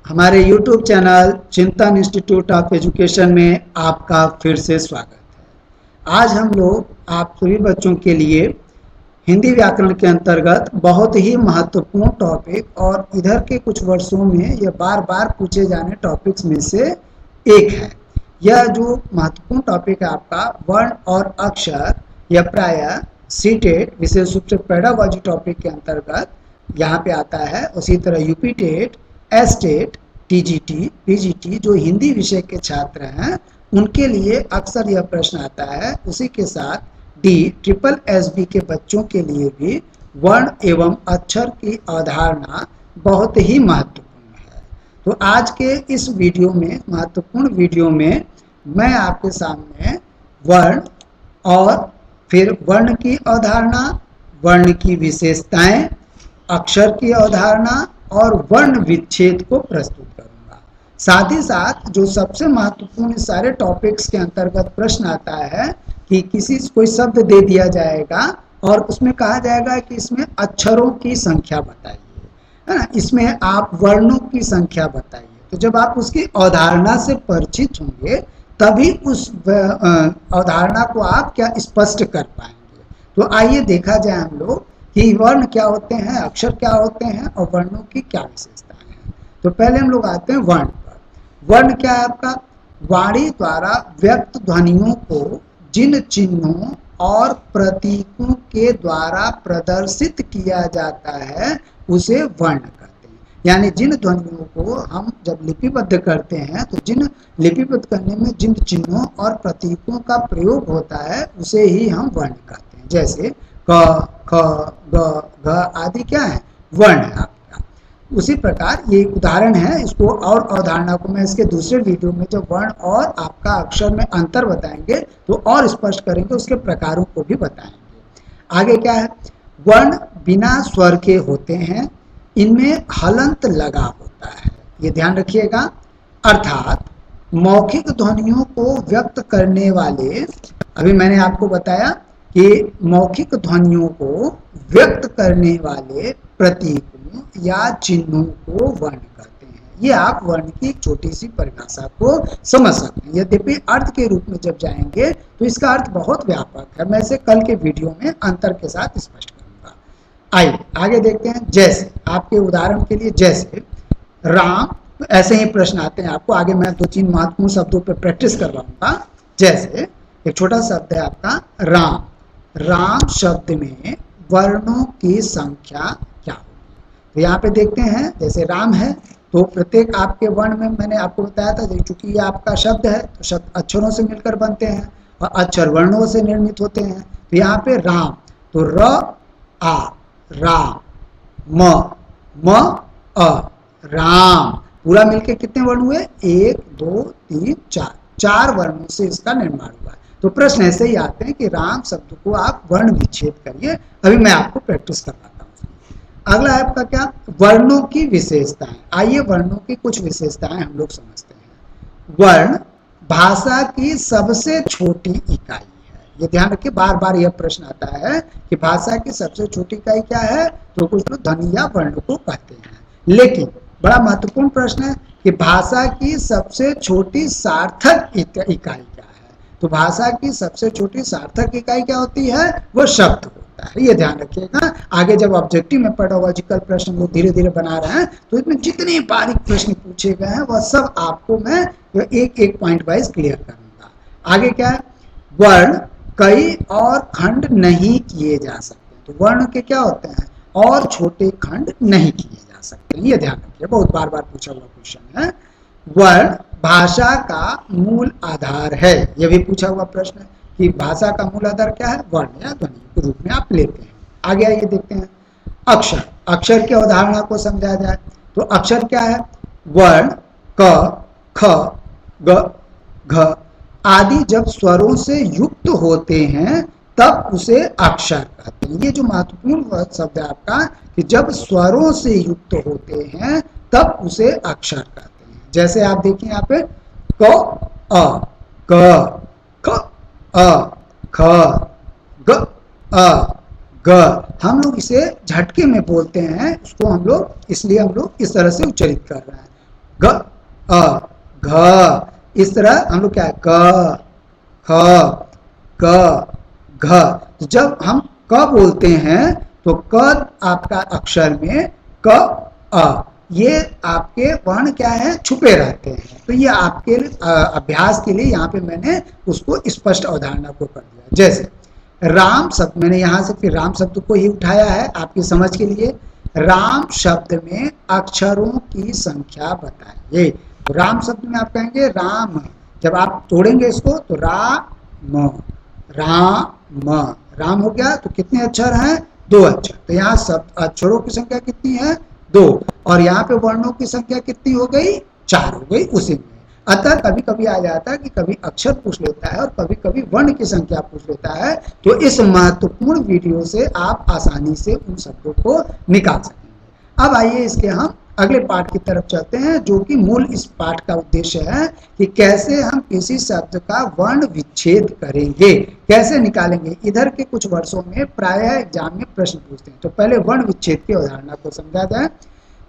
हमारे YouTube channel चिंतन institute of education में आपका फिर से स्वागत है। आज हम लोग आप सभी बच्चों के लिए हिंदी व्याकरण के अंतर्गत बहुत ही महत्वपूर्ण टॉपिक और इधर के कुछ वर्षों में यह बार बार पूछे जाने टॉपिक्स में से एक है। यह जो महत्वपूर्ण टॉपिक है आपका वर्ण और अक्षर, यह प्रायः सीटेट विशेष रूप से पेडागॉजी टॉपिक के अंतर्गत यहाँ पे आता है। उसी तरह UP TET, STET, TGT, PGT जो हिंदी विषय के छात्र हैं उनके लिए अक्सर यह प्रश्न आता है। उसी के साथ डी ट्रिपल एसबी के बच्चों के लिए भी वर्ण एवं अक्षर की अवधारणा बहुत ही महत्वपूर्ण है। तो आज के इस वीडियो में, महत्वपूर्ण वीडियो में, मैं आपके सामने वर्ण और फिर वर्ण की अवधारणा, वर्ण की विशेषताएं, अक्षर की अवधारणा और वर्ण विच्छेद को प्रस्तुत करूंगा। साथ ही साथ जो सबसे महत्वपूर्ण सारे टॉपिक्स के अंतर्गत प्रश्न आता है कि कोई शब्द दे दिया जाएगा और उसमें कहा जाएगा कि इसमें अक्षरों की संख्या बताइए, है ना, इसमें आप वर्णों की संख्या बताइए। तो जब आप उसकी अवधारणा से परिचित होंगे तभी उस अवधारणा को आप क्या स्पष्ट कर पाएंगे। तो आइए देखा जाए हम लोग कि वर्ण क्या होते हैं, अक्षर क्या होते हैं और वर्णों की क्या विशेषताएं हैं। तो पहले हम लोग आते हैं वर्ण पर। वर्ण क्या है आपका? वाणी द्वारा व्यक्त ध्वनियों को जिन चिन्हों और प्रतीकों के द्वारा प्रदर्शित किया जाता है उसे वर्ण कहते हैं। यानी जिन ध्वनियों को हम जब लिपिबद्ध करते हैं तो जिन लिपिबद्ध करने में जिन चिन्हों और प्रतीकों का प्रयोग होता है उसे ही हम वर्ण कहते हैं। जैसे क, ख, ग, घ आदि क्या है? वर्ण है आपका। उसी प्रकार ये एक उदाहरण है। इसको और अवधारणा को मैं इसके दूसरे वीडियो में जब वर्ण और आपका अक्षर में अंतर बताएंगे तो और स्पष्ट करेंगे, उसके प्रकारों को भी बताएंगे। आगे क्या है? वर्ण बिना स्वर के होते हैं, इनमें हलंत लगा होता है, ये ध्यान रखिएगा। अर्थात मौखिक ध्वनियों को व्यक्त करने वाले, अभी मैंने आपको बताया कि मौखिक ध्वनियों को व्यक्त करने वाले प्रतीकों या चिन्हों को वर्ण कहते हैं। ये आप वर्ण की एक छोटी सी परिभाषा को समझ सकते हैं। यद्यपि अर्थ के रूप में जब जाएंगे तो इसका अर्थ बहुत व्यापक है। मैं इसे कल के वीडियो में अंतर के साथ स्पष्ट करूंगा। आइए आगे देखते हैं। जैसे आपके उदाहरण के लिए, जैसे राम, ऐसे ही प्रश्न आते हैं आपको। आगे मैं 2-3 महत्वपूर्ण शब्दों पर प्रैक्टिस करवाऊंगा। जैसे एक छोटा शब्द है आपका राम। राम शब्द में वर्णों की संख्या क्या होगी? तो यहाँ पे देखते हैं, जैसे राम है तो प्रत्येक आपके वर्ण में मैंने आपको बताया था, चूंकि ये आपका शब्द है तो शब्द अक्षरों से मिलकर बनते हैं और अक्षर वर्णों से निर्मित होते हैं। तो यहाँ पे राम, तो र आ, राम, म अ, राम, पूरा मिलकर कितने वर्ण हुए? 1 2 3 4, 4 वर्णों से इसका निर्माण हुआ। तो प्रश्न ऐसे ही आते हैं कि राम शब्द को आप वर्ण विच्छेद करिए। अभी मैं आपको प्रैक्टिस करवाता हूँ। अगला है आपका क्या? वर्णों की विशेषताएं। आइए वर्णों की कुछ विशेषताएं हम लोग समझते हैं। वर्ण भाषा की सबसे छोटी इकाई है। ये ध्यान रखिए, बार बार यह प्रश्न आता है कि भाषा की सबसे छोटी इकाई क्या है? तो कुछ लोग ध्वनि या वर्ण को कहते हैं। लेकिन बड़ा महत्वपूर्ण प्रश्न है कि भाषा की सबसे छोटी सार्थक इकाई क्या है? तो भाषा की सबसे छोटी सार्थक इकाई क्या होती है? वो शब्द होता है। ये ध्यान रखिएगा। आगे जब ऑब्जेक्टिव में पेडागॉजिकल प्रश्न लोग धीरे धीरे बना रहे हैं तो इसमें जितने बारीक प्रश्न पूछे गए हैं वह सब आपको मैं एक एक पॉइंट वाइज क्लियर करूंगा। आगे क्या है? वर्ण कई और खंड नहीं किए जा सकते। तो वर्ण के क्या होते हैं? और छोटे खंड नहीं किए जा सकते। ये ध्यान रखिए, बहुत बार बार पूछा हुआ क्वेश्चन है। वर्ण भाषा का मूल आधार है। यह भी पूछा हुआ प्रश्न है कि भाषा का मूल आधार क्या है? वर्ण या ध्वनि के रूप में आप लेते हैं। आगे आइए देखते हैं अक्षर। अक्षर की अवधारणा को समझा जाए तो अक्षर क्या है? वर्ण क, ख, ग, घ आदि जब स्वरों से युक्त होते हैं तब उसे अक्षर कहते हैं। ये जो महत्वपूर्ण शब्द है आपका कि जब स्वरों से युक्त होते हैं तब उसे अक्षर कहते हैं। जैसे आप देखिए यहाँ पे क, अ, क, ख, अ, ख, ग, अ, ग। हम लोग इसे झटके में बोलते हैं, इसको हम लोग इसलिए हम लोग इस तरह से उच्चारित कर रहे हैं। ग अ घ। इस तरह हम लोग क्या है ग ख ग घ। तो जब हम क बोलते हैं तो क आपका अक्षर में क अ ये आपके वर्ण क्या है छुपे रहते हैं। तो ये आपके अभ्यास के लिए यहाँ पे मैंने उसको स्पष्ट अवधारणा को कर दिया। जैसे राम शब्द, मैंने यहाँ से फिर राम शब्द को ही उठाया है आपकी समझ के लिए। राम शब्द में अक्षरों की संख्या बताइए। तो राम शब्द में आप कहेंगे राम, जब आप तोड़ेंगे इसको तो राम राम राम हो गया। तो कितने अक्षर हैं? 2 अक्षर। तो यहाँ सब अक्षरों की संख्या कितनी है? 2। और यहाँ पे वर्णों की संख्या कितनी हो गई? 4 हो गई उसी में। अतः कभी कभी आ जाता है कि कभी अक्षर पूछ लेता है और कभी कभी वर्ण की संख्या पूछ लेता है। तो इस महत्वपूर्ण वीडियो से आप आसानी से उन शब्दों को निकाल सकेंगे। अब आइए इसके हम अगले पाठ की तरफ चलते हैं, जो कि मूल इस पाठ का उद्देश्य है कि कैसे हम किसी शब्द का वर्ण विच्छेद करेंगे, कैसे निकालेंगे। इधर के कुछ वर्षों में प्रायः एग्जाम में प्रश्न पूछते हैं। तो पहले वर्ण विच्छेद की अवधारणा को समझा जाए।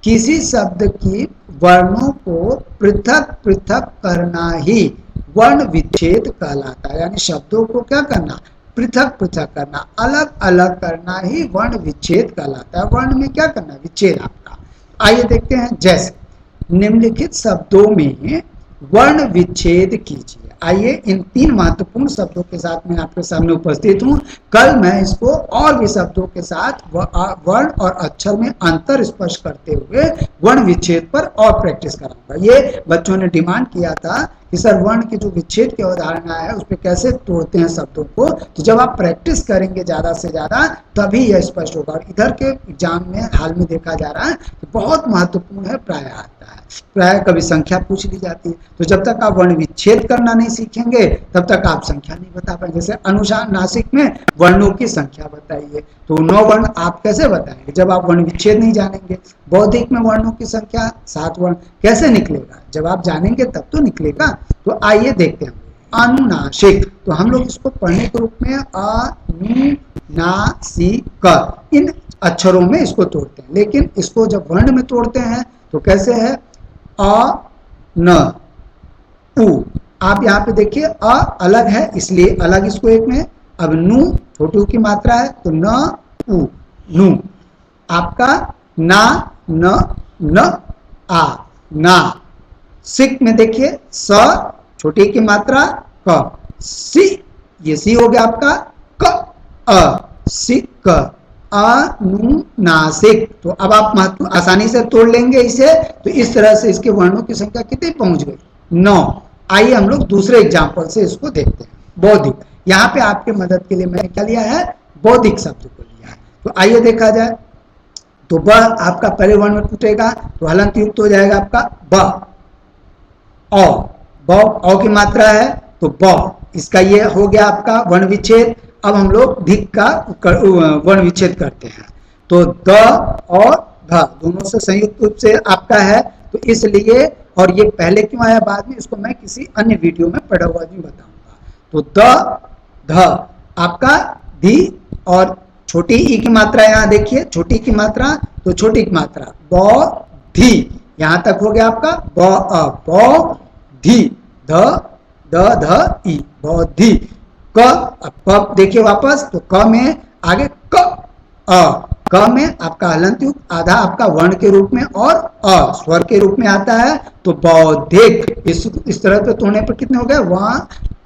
किसी शब्द की वर्णों को पृथक पृथक करना ही वर्ण विच्छेद कहलाता है। यानी शब्दों को क्या करना? पृथक पृथक करना, अलग अलग करना ही वर्ण विच्छेद कहलाता है। वर्ण में क्या करना? विच्छेद आपका। आइए देखते हैं। जैसे निम्नलिखित शब्दों में वर्ण विच्छेद कीजिए। आइए इन 3 महत्वपूर्ण शब्दों के साथ मैं आपके सामने उपस्थित हूँ। कल मैं इसको और भी शब्दों के साथ वर्ण और अक्षर में अंतर स्पष्ट करते हुए वर्ण विच्छेद पर और प्रैक्टिस कराऊंगा। ये बच्चों ने डिमांड किया था कि सर वर्ण की जो विच्छेद की अवधारणा है उस पर कैसे तोड़ते हैं शब्दों को। तो जब आप प्रैक्टिस करेंगे ज़्यादा से ज़्यादा तभी यह स्पष्ट होगा। और इधर के एग्जाम में हाल में देखा जा रहा है कि बहुत महत्वपूर्ण है, प्राय आता है, प्राय कभी संख्या पूछ ली जाती है। तो जब तक आप वर्ण विच्छेद करना नहीं सीखेंगे तब तक आप संख्या नहीं बता पाएंगे। जैसे अनुनासिक में वर्णों की संख्या बताइए, तो 9 वर्ण आप कैसे बताएंगे जब आप वर्ण विच्छेद नहीं जानेंगे। बौद्धिक में वर्णों की संख्या 7 वर्ण कैसे निकलेगा? जब आप जानेंगे तब तो निकलेगा। तो आइए देखते हैं अनुनासिक। तो हम लोग इसको पढ़ने के रूप में अनुनासिक इन अक्षरों में इसको तोड़ते हैं। लेकिन इसको जब वर्ण में तोड़ते हैं तो कैसे है? अ न उ। आप यहाँ पे देखिए अ अलग है इसलिए अलग इसको एक में। अब नु छोटी ऊ की मात्रा है तो न उ नु। आपका ना न न आ ना। सिक में देखिए स छोटी की मात्रा क सी, ये सी हो गया आपका क अ सिक अनुनासिक। तो अब आप महत्व आसानी से तोड़ लेंगे इसे। तो इस तरह से इसके वर्णों की संख्या कितनी पहुंच गई? 9। आइए हम लोग दूसरे एग्जाम्पल से इसको देखते हैं। बौद्धिक, यहाँ पे आपके मदद के लिए मैंने क्या लिया है? बौद्धिक शब्द को लिया है। तो आइए देखा जाए। तो ब आपका पहले वर्ण में टूटेगा तो हलंत युक्त हो जाएगा आपका ब। औ ब औ की मात्रा है तो ब, इसका ये हो गया आपका वर्ण विच्छेद। अब हम लोग धिक का वर्ण विच्छेद करते हैं। तो द और ध दोनों से संयुक्त रूप से आपका है, तो इसलिए, और ये पहले क्यों आया बाद में, इसको मैं किसी अन्य वीडियो में पेडागॉजी बताऊंगा। तो द ध आपका धी, और छोटी ई की मात्रा यहाँ देखिए, छोटी की मात्रा तो छोटी की मात्रा ब धी, यहां तक हो गया आपका ब धी ध द ध ई बौद्धि। क, अब देखिए वापस, तो क में आगे क में आपका हलंत युक्त आधा आपका वर्ण के रूप में और अ स्वर के रूप में आता है तो बौद्धिक। इस तरह पे तोड़ने पर कितने हो गए? वहां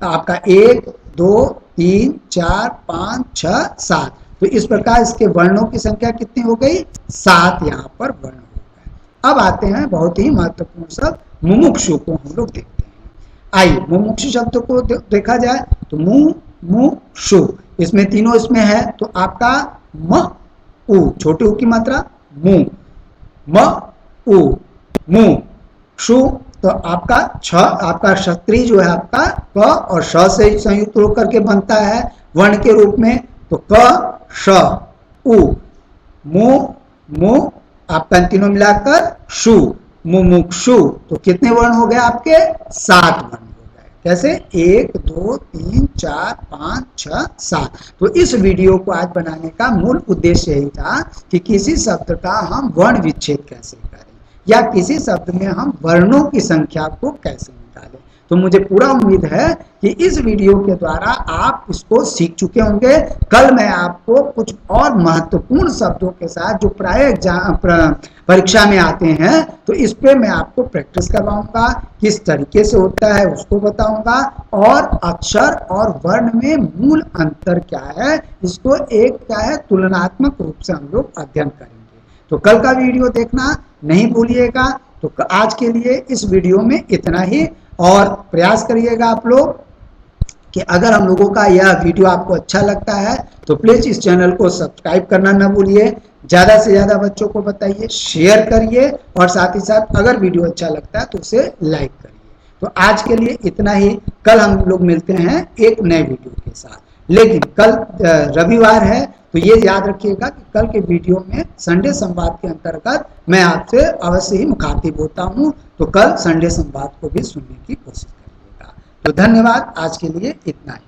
आपका 1 2 3 4 5 6 7। तो इस प्रकार इसके वर्णों की संख्या कितनी हो गई? 7 यहाँ पर वर्ण हो गए। अब आते हैं बहुत ही महत्वपूर्ण शब्द मुमुक्षु को हम लोग देखते हैं। आइए मुमुक्षु शब्द को देखा जाए तो मुमुक्षु, इसमें तीनों इसमें है तो आपका म उ, छोटे उ की मात्रा मु, म उ मु शु। तो आपका छ, आपका क्षत्रिय जो है आपका क और श से संयुक्त होकर के बनता है वर्ण के रूप में। तो क श उ मु मु आपका तीनों मिलाकर शु, मुमुक्षु। तो कितने वर्ण हो गए आपके? 7 वर्ण हो गए। कैसे? 1 2 3 4 5 6 7। तो इस वीडियो को आज बनाने का मूल उद्देश्य यही था कि किसी शब्द का हम वर्ण विच्छेद कैसे करें। या किसी शब्द में हम वर्णों की संख्या को कैसे निकालें। तो मुझे पूरा उम्मीद है कि इस वीडियो के द्वारा आप इसको सीख चुके होंगे। कल मैं आपको कुछ और महत्वपूर्ण शब्दों के साथ जो प्राय एग्जाम परीक्षा में आते हैं, तो इस पे मैं आपको प्रैक्टिस करवाऊंगा, किस तरीके से होता है उसको बताऊंगा, और अक्षर और वर्ण में मूल अंतर क्या है, इसको एक क्या है तुलनात्मक रूप से हम लोग अध्ययन करेंगे। तो कल का वीडियो देखना नहीं भूलिएगा। तो आज के लिए इस वीडियो में इतना ही, और प्रयास करिएगा आप लोग कि अगर हम लोगों का यह वीडियो आपको अच्छा लगता है तो प्लीज इस चैनल को सब्सक्राइब करना ना भूलिए, ज्यादा से ज्यादा बच्चों को बताइए, शेयर करिए, और साथ ही साथ अगर वीडियो अच्छा लगता है तो उसे लाइक करिए। तो आज के लिए इतना ही, कल हम लोग मिलते हैं एक नए वीडियो के साथ। लेकिन कल रविवार है, तो ये याद रखिएगा कि कल के वीडियो में संडे संवाद के अंतर्गत मैं आपसे अवश्य ही मुखातिब होता हूँ। तो कल संडे संवाद को भी सुनने की कोशिश करिएगा। तो धन्यवाद, आज के लिए इतना ही।